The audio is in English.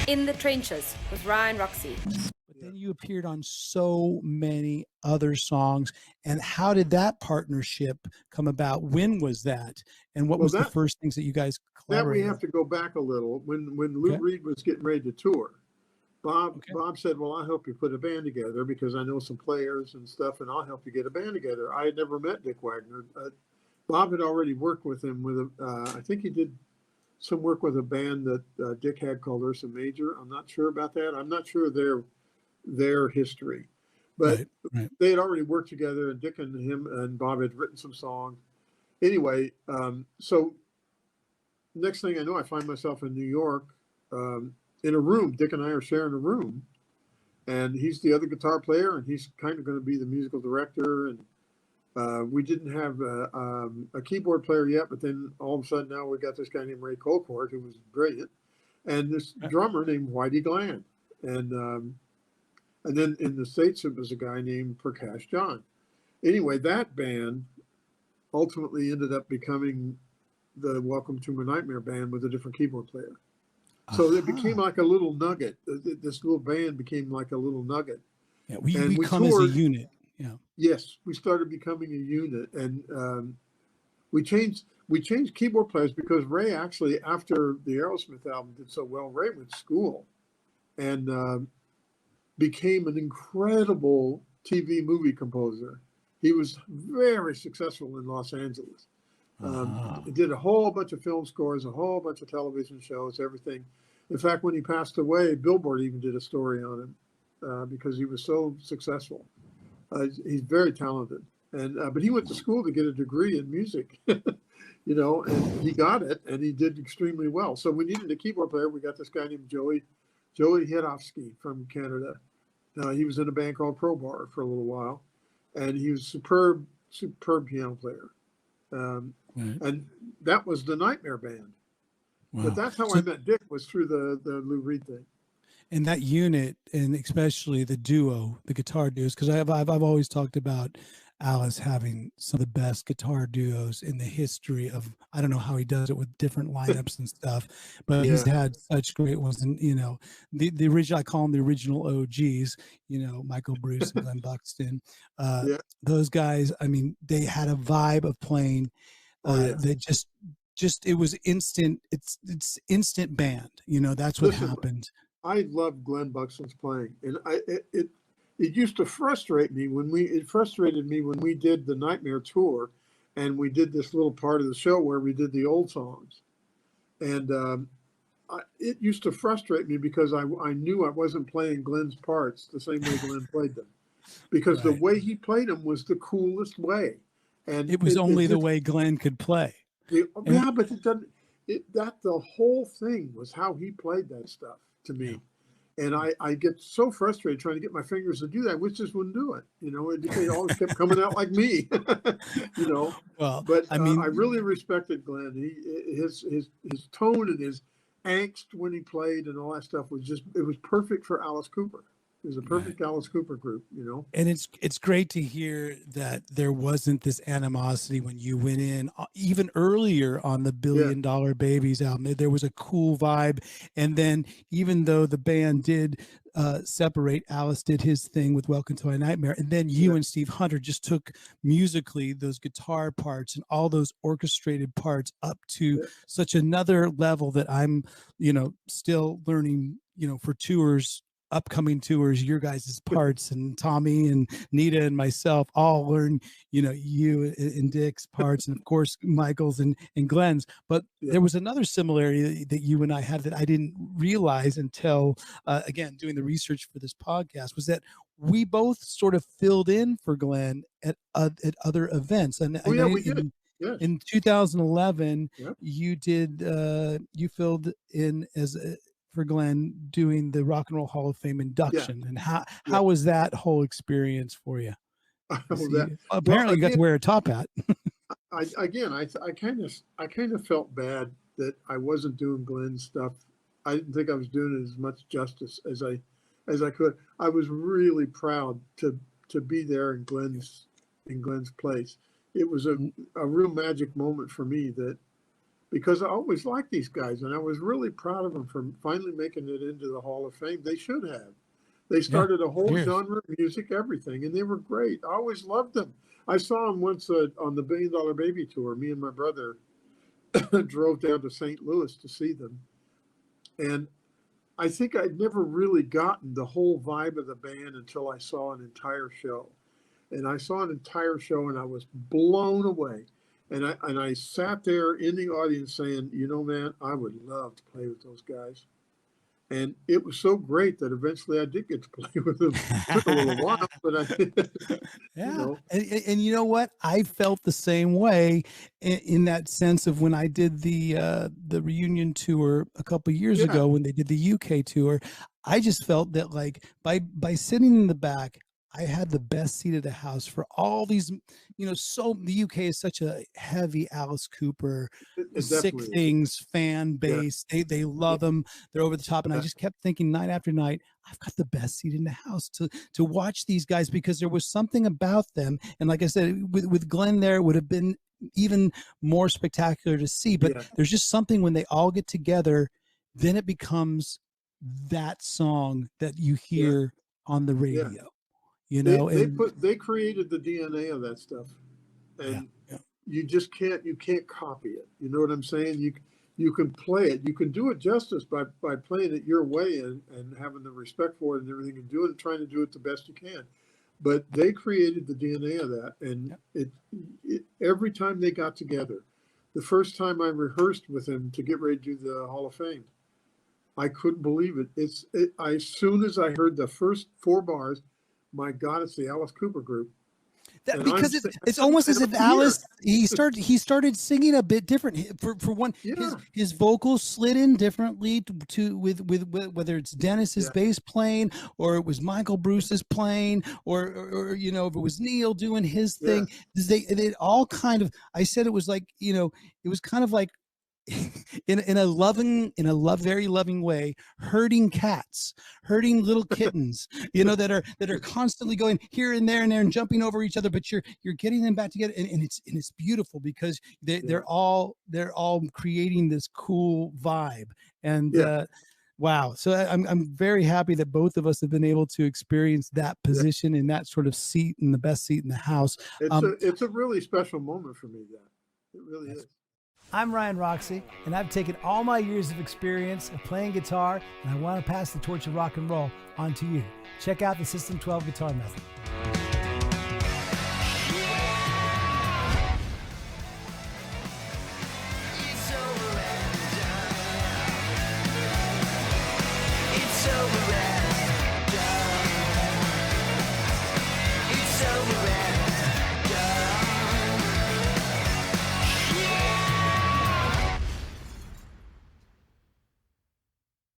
In the Trenches with Ryan Roxie. But then you appeared on so many other songs. And how did that partnership come about? When was that? And what was the first things that you guys collaborated? That we have to go back a little. When Lou Reed was getting ready to tour, Bob said, well, I'll help you put a band together because I know some players and stuff, and I'll help you get a band together. I had never met Dick Wagner. Bob had already worked with him with I think he did some work with a band that Dick had called Ursa Major. I'm not sure about that. I'm not sure their history, but they had already worked together, and Dick and him and Bob had written some songs. Anyway, so next thing I know, I find myself in New York in a room. Dick and I are sharing a room, and he's the other guitar player, and he's kind of going to be the musical director. And we didn't have a keyboard player yet, but then all of a sudden now we got this guy named Ray Colcourt, who was brilliant, and this drummer named Whitey Gland. And then in the States, it was a guy named Prakash John. Anyway, that band ultimately ended up becoming the Welcome to My Nightmare band with a different keyboard player. So it became like a little nugget. This little band became like a little nugget. Yeah, we come toured, as a unit. Yeah. Yes, we started becoming a unit, and we changed keyboard players because Ray actually, after the Aerosmith album did so well, Ray went to school and became an incredible TV movie composer. He was very successful in Los Angeles. Did a whole bunch of film scores, a whole bunch of television shows, everything. In fact, when he passed away, Billboard even did a story on him because he was so successful. He's very talented, and but he went to school to get a degree in music, and he got it, and he did extremely well. So we needed a keyboard player. We got this guy named Joey Hedofsky from Canada. He was in a band called Crowbar for a little while, and he was superb piano player. And that was the Nightmare band. Wow. But that's how I met Dick, was through the Lou Reed thing. And that unit, and especially the duo, the guitar duos, because I've always talked about Alice having some of the best guitar duos in the history of, I don't know how he does it with different lineups and stuff, but he's had such great ones. And, the original, I call them the original OGs, Michael, Bruce, and Glen Buxton. Those guys, I mean, they had a vibe of playing that just, it was instant. It's instant band, that's what happened. I love Glen Buxton's playing, and it used to frustrate me when we did the Nightmare tour, and we did this little part of the show where we did the old songs, and it used to frustrate me because I knew I wasn't playing Glen's parts the same way Glen played them, because the way he played them was the coolest way, and it was only the way Glen could play. But it doesn't. The whole thing was how he played that stuff to me. And I get so frustrated trying to get my fingers to do that, which just wouldn't do it. It always kept coming out like me. Well, but I mean, I really respected Glen. His tone and his angst when he played and all that stuff it was perfect for Alice Cooper. It was a perfect Alice Cooper group, And it's great to hear that there wasn't this animosity when you went in, even earlier on the $1 Billion Babies album. There was a cool vibe. And then even though the band did separate, Alice did his thing with Welcome to My Nightmare. And then you and Steve Hunter just took musically those guitar parts and all those orchestrated parts up to such another level that I'm, still learning, for tours, upcoming tours, your guys' parts, and Tommy and Nita and myself all learn, you and Dick's parts, and of course Michael's and Glen's. But there was another similarity that you and I had that I didn't realize until again doing the research for this podcast, was that we both sort of filled in for Glen at other events. And we did. Yes. In 2011, you did you filled in for Glen doing the Rock and Roll Hall of Fame induction. And how was that whole experience for you? Apparently you got to wear a top hat. I kind of felt bad that I wasn't doing Glen's stuff. I didn't think I was doing it as much justice as I could. I was really proud to be there in Glen's place. It was a real magic moment for me that because I always liked these guys, and I was really proud of them for finally making it into the Hall of Fame. They should have. They started a whole genre of music, everything, and they were great. I always loved them. I saw them once on the $1 Billion Baby tour. Me and my brother drove down to St. Louis to see them. And I think I'd never really gotten the whole vibe of the band until I saw an entire show. And I saw an entire show and I was blown away. And I sat there in the audience saying, you know, man, I would love to play with those guys. And it was so great that eventually I did get to play with them. It took a little while, but I did. Yeah. You know. And you know what? I felt the same way in that sense of when I did the reunion tour a couple of years ago, when they did the UK tour. I just felt that like by sitting in the back, I had the best seat of the house for all these, you know, so the UK is such a heavy Alice Cooper, Sick Things fan base. Yeah. They love them. They're over the top. And I just kept thinking night after night, I've got the best seat in the house to watch these guys, because there was something about them. And like I said, with Glenn there, it would have been even more spectacular to see. But there's just something when they all get together, then it becomes that song that you hear on the radio. Yeah. You know, they created the DNA of that stuff, and you just can't copy it. You know what I'm saying? You can play it. You can do it justice by playing it your way and having the respect for it and everything, and doing it, trying to do it the best you can. But they created the DNA of that, and it every time they got together, the first time I rehearsed with them to get ready to do the Hall of Fame, I couldn't believe it. As soon as I heard the first 4 bars. My God, it's the Alice Cooper group. Because it's almost as if Alice he started singing a bit different. For one, his vocals slid in differently to with whether it's Dennis's bass playing, or it was Michael Bruce's playing, or you know, if it was Neal doing his thing. They all kind of, I said it was like, you know, it was kind of like in a very loving way, herding cats, herding little kittens, you know, that are constantly going here and there and jumping over each other, but you're getting them back together, and it's beautiful because they're all creating this cool vibe. And wow, so I'm very happy that both of us have been able to experience that position in that sort of seat, in the best seat in the house. It's a really special moment for me. It really is. I'm Ryan Roxie, and I've taken all my years of experience of playing guitar, and I want to pass the torch of rock and roll on to you. Check out the System 12 guitar method. It's over.